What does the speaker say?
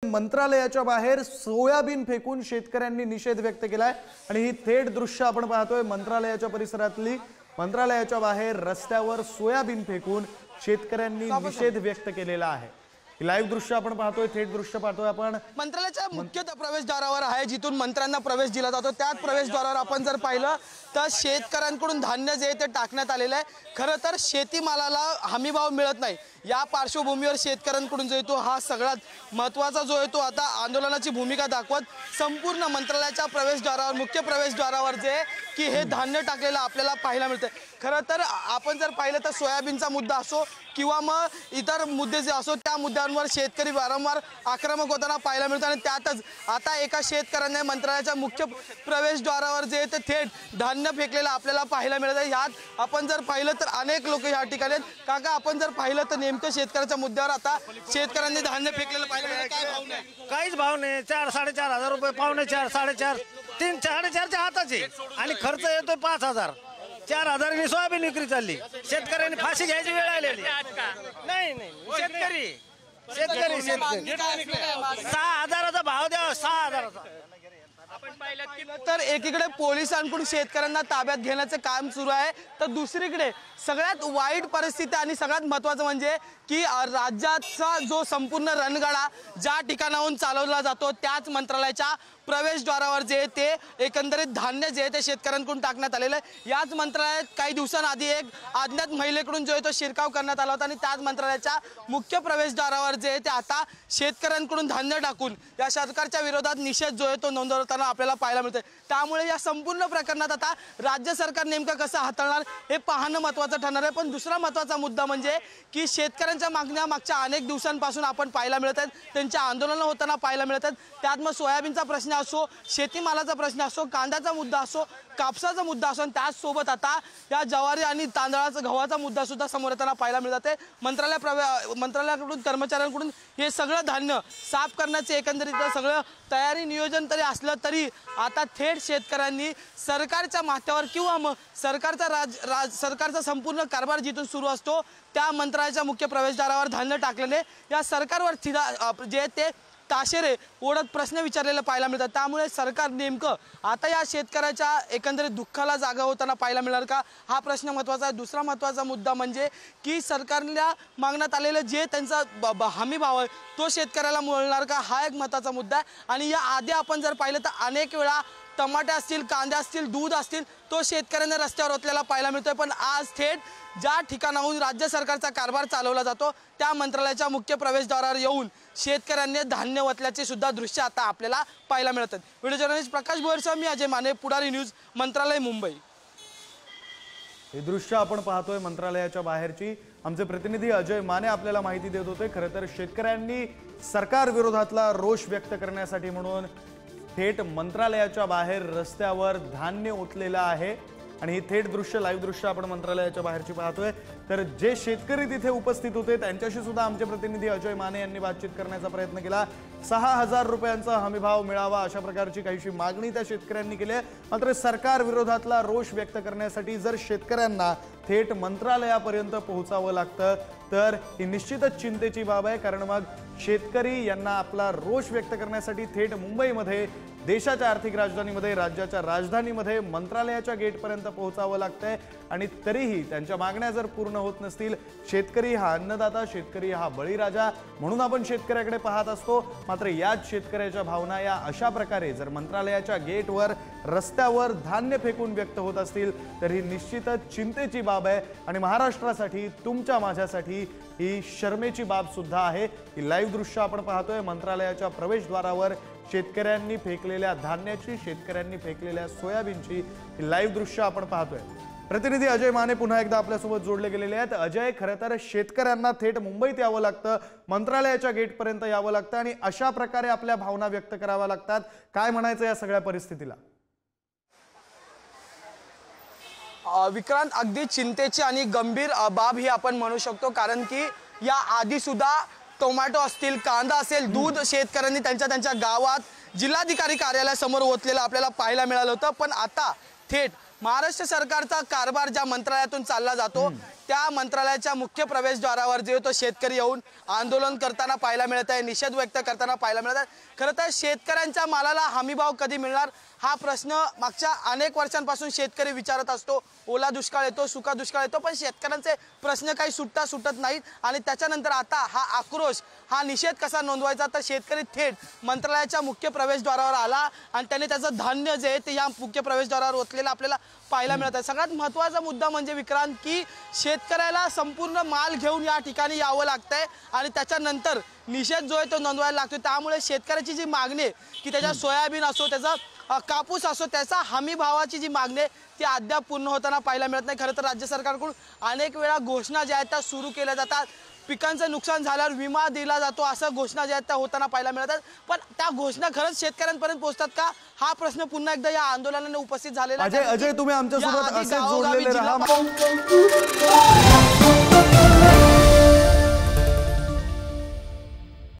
मंत्रालयाच्या बाहेर सोयाबीन फेकून शेतकऱ्यांनी निषेध व्यक्त केलाय आणि ही थेट दृश्य आपण पाहतोय मंत्रालयाच्या परिसरातली। मंत्रालयाच्या बाहेर रस्त्यावर सोयाबीन फेकून शेतकऱ्यांनी निषेध व्यक्त केलेला आहे। लाईव्ह दृश्य आपण पाहतोय, थेट दृश्य पाहतोय आपण मंत्रालयाच्या मुख्य प्रवेशद्वारावर आहे, जिथून मंत्र्यांना प्रवेश दिला जातो। त्याच प्रवेशद्वारावर आपण जर पाहिलं तर शेतकऱ्यांकडून धान्य जे ते टाकण्यात आलेलं आहे। खरं तर शेतीमालाला हमीभाव मिळत नाही, या पार्श्वभूमीवर शेतकऱ्यांकडून जो येतो हा सगळ्यात महत्त्वाचा जो येतो आता आंदोलनाची भूमिका दाखवत संपूर्ण मंत्रालयाच्या प्रवेशद्वारावर, मुख्य प्रवेशद्वारावर जे की हे धान्य टाकलेलं आपल्याला पाहायला मिळतं। खरं तर आपण जर पाहिलं तर सोयाबीनचा मुद्दा असो किंवा मग इतर मुद्दे जे असो त्या मुद्द्यांवर शेतकरी वारंवार आक्रमक होताना पाहायला मिळतं आणि त्यातच आता एका शेतकऱ्याने मंत्रालयाच्या मुख्य प्रवेशद्वारावर जे ते थेट धान्य फेकलेलं आपल्याला पाहायला मिळतं। यात आपण जर पाहिलं तर अनेक लोक या ठिकाणी काका आपण जर पाहिलं तर नेमकं शेतकऱ्याच्या मुद्द्यावर आता शेतकऱ्यांनी धान्य फेकलेलं पाहायला मिळतं। काय भाव नाही? काहीच भाव नाही, 4-4.5 रुपये, पावणे 4, 4.5, 3, 4.5च्या हाताचे आणि खर्च येतोय 5,000, 4,000 सोयाबीन विक्री चालली। शेतकऱ्यांनी फाशी घ्यायची वेळ आलेली नाही। शेतकरी 6,000चा भाव द्यावा, 6,000चा। आपण पाहिलं तर एकीकडे पोलिसांकडून शेतकऱ्यांना ताब्यात घेण्याचं काम सुरू आहे, तर दुसरीकडे सगळ्यात वाईट परिस्थिती आणि सगळ्यात महत्त्वाचं म्हणजे की राज्याचा जो संपूर्ण रणगाडा ज्या ठिकाणाहून चालवला जातो त्याच मंत्रालयाच्या प्रवेशद्वारावर जे ते एकंदरीत धान्य जे ते शेतकऱ्यांकडून टाकण्यात आलेलं आहे। याच मंत्रालयात काही दिवसांआधी एक अज्ञात महिलेकडून जो तो शिरकाव करण्यात आला होता आणि त्याच मंत्रालयाच्या मुख्य प्रवेशद्वारावर जे ते आता शेतकऱ्यांकडून धान्य टाकून या सरकारच्या विरोधात निषेध जो आहे तो नोंदवताना आपल्याला पाहायला मिळते। त्यामुळे या संपूर्ण प्रकरणात आता राज्य सरकार नेमकं कसं हाताळणार हे पाहणं महत्त्वाचं ठरणार आहे। पण दुसरा महत्त्वाचा मुद्दा म्हणजे की शेतकऱ्यांच्या मागण्या मागच्या अनेक दिवसांपासून आपण पाहायला मिळत आहेत, त्यांच्या आंदोलनं होताना पाहायला मिळत आहेत। त्यात मग सोयाबीनचा प्रश्न असो, शेतीमालाचा प्रश्न असो, कांद्याचा मुद्दा असो, कापसाचा मुद्दा असो, त्याचसोबत आता या ज्वारी आणि तांदळाचा गव्हाचा मुद्दा सुद्धा समोर येताना पाहायला मिळत आहे। मंत्रालयाकडून कर्मचाऱ्यांकडून हे सगळं धान्य साफ करण्याचे एकंदरीत सगळं तयारी नियोजन तरी असलं तरी आता थेट शेतकऱ्यांनी सरकारच्या माथ्यावर किंवा मग सरकारचा संपूर्ण कारभार जिथून सुरू असतो त्या मंत्रालयाच्या मुख्य प्रवेशद्वारावर धान्य टाकल्याने या सरकारवर जे ते ताशेरे ओढत प्रश्न विचारलेला पाहायला मिळतात। त्यामुळे सरकार नेमकं आता या शेतकऱ्याच्या एकंदरीत दुःखाला जागा होताना पाहायला मिळणार का हा प्रश्न महत्त्वाचा आहे। दुसरा महत्त्वाचा मुद्दा म्हणजे की सरकारला मागण्यात आलेलं जे त्यांचा हमी भाव आहे तो शेतकऱ्याला मिळणार का हा एक महत्त्वाचा मुद्दा आहे। आणि या आधी आपण जर पाहिलं तर अनेक वेळा टमाटे असतील, कांदे असतील, दूध असतील तो शेतकऱ्यांना रस्त्यावर ओतलेला पाहायला मिळतोय। पण आज थेट ज्या ठिकाणाहून राज्य सरकारचा कारभार चालवला जातो त्या मंत्रालयाच्या मुख्य प्रवेशद्वारावर येऊन शेतकऱ्यांनी धान्य ओतल्याचे सुद्धा दृश्य आता आपल्याला पाहायला मिळतात। व्हिडिओ जर्नलिस्ट प्रकाश भोईरसह मी अजय माने, पुढारी न्यूज, मंत्रालय, मुंबई। हे दृश्य आपण पाहतोय मंत्रालयाच्या बाहेरची। आमचे प्रतिनिधी अजय माने आपल्याला माहिती देत होते। खरं तर शेतकऱ्यांनी सरकार विरोधातला रोष व्यक्त करण्यासाठी म्हणून थेट मंत्रालयाच्या बाहेर रस्त्यावर धान्य ओतलेलं आहे आणि ही थेट दृश्य, लाईव्ह दृश्य आपण मंत्रालयाच्या बाहेरची पाहतोय। तर जे शेतकरी तिथे उपस्थित होते त्यांच्याशी सुद्धा आमचे प्रतिनिधी अजय माने यांनी बातचीत करण्याचा प्रयत्न केला। 6,000 रुपयांचा हमीभाव मिळावा अशा प्रकारची काहीशी मागणी त्या शेतकऱ्यांनी केली आहे। मात्र सरकार विरोधातला रोष व्यक्त करण्यासाठी जर शेतकऱ्यांना थेट मंत्रालयापर्यंत पोहोचावं लागतं तर ही निश्चितच चिंतेची बाब आहे। कारण मग शेतकरी यांना आपला रोष व्यक्त करण्यासाठी थेट मुंबईमध्ये, देशाच्या आर्थिक राजधानीमध्ये, राज्याच्या राजधानीमध्ये मंत्रालयाच्या गेटपर्यंत पोहोचावं लागतंय आणि तरीही त्यांच्या मागण्या जर पूर्ण होत नसतील, शेतकरी हा अन्नदाता, शेतकरी हा बळीराजा म्हणून आपण शेतकऱ्याकडे पाहत असतो। मात्र याच शेतकऱ्याच्या भावना या अशा प्रकारे जर मंत्रालयाच्या गेटवर, रस्त्यावर धान्य फेकून व्यक्त होत असतील तर ही निश्चितच चिंतेची बाब आहे आणि महाराष्ट्रासाठी, तुमच्या माझ्यासाठी ही शर्मेची बाब सुद्धा आहे। ही लाईव्ह दृश्य आपण पाहतोय मंत्रालयाच्या प्रवेशद्वारावर शेतकऱ्यांनी फेकलेल्या धान्याची, शेतकऱ्यांनी फेकलेल्या सोयाबीनची लाईव्ह दृश्य आपण पाहतोय। प्रतिनिधी अजय माने पुन्हा एकदा आपल्यासोबत जोडले गेलेले आहेत। अजय, खरं तर शेतकऱ्यांना थेट मुंबईत यावं लागतं, मंत्रालयाच्या गेटपर्यंत यावं लागतं आणि अशा प्रकारे आपल्या भावना व्यक्त कराव्या लागतात। काय म्हणायचं या सगळ्या परिस्थितीला? विक्रांत, अगदी चिंतेची आणि गंभीर बाब ही आपण म्हणू शकतो, कारण की या आधी सुद्धा टोमॅटो असतील, कांदा असेल, दूध शेतकऱ्यांनी त्यांच्या गावात जिल्हाधिकारी कार्यालयासमोर ओतलेलं आपल्याला पाहायला मिळालं होतं। पण आता थेट महाराष्ट्र सरकारचा कारभार ज्या मंत्रालयातून चालला जातो त्या मंत्रालयाच्या मुख्य प्रवेशद्वारावर जे तो शेतकरी येऊन आंदोलन करताना पाहायला मिळत आहे, निषेध व्यक्त करताना पाहायला मिळत आहे। खरं तर शेतकऱ्यांच्या मालाला हमीभाव कधी मिळणार हा प्रश्न मागच्या अनेक वर्षांपासून शेतकरी विचारत असतो। ओला दुष्काळ येतो, सुका दुष्काळ येतो, पण शेतकऱ्यांचे प्रश्न काही सुटत नाहीत। आणि त्याच्यानंतर आता हा आक्रोश, हा निषेध कसा नोंदवायचा, तर शेतकरी थेट मंत्रालयाच्या मुख्य प्रवेशद्वारावर आला आणि त्याने त्याचं धान्य जे आहे ते या मुख्य प्रवेशद्वारावर ओतलेलं आपल्याला पाहायला मिळत आहे। सगळ्यात महत्त्वाचा मुद्दा म्हणजे विक्रांत की शेतकऱ्याला संपूर्ण माल घेऊन या ठिकाणी यावं लागतंय आणि त्याच्यानंतर निषेध जो आहे तो नोंदवायला लागतो। त्यामुळे शेतकऱ्याची जी मागणी आहे की त्याच्या सोयाबीन असो, त्याचा कापूस असो, त्याचा हमी भावाची जी मागणी आहे ती अद्याप पूर्ण होताना पाहायला मिळत नाही। खरं तर राज्य सरकारकडून अनेक वेळा घोषणा ज्या आहेत त्या सुरू केल्या जातात, पिकांचं नुकसान झाल्यावर विमा दिला जातो, असं घोषणा ज्या आहेत त्या होताना पाहायला मिळतात, पण त्या घोषणा खरंच शेतकऱ्यांपर्यंत पोहोचतात का हा प्रश्न पुन्हा एकदा या आंदोलनाने उपस्थित झालेला आहे। अजय तुम्ही आमच्या सोबत याआधी असेच गावोगावी जोडलेले जिल्हा राहा।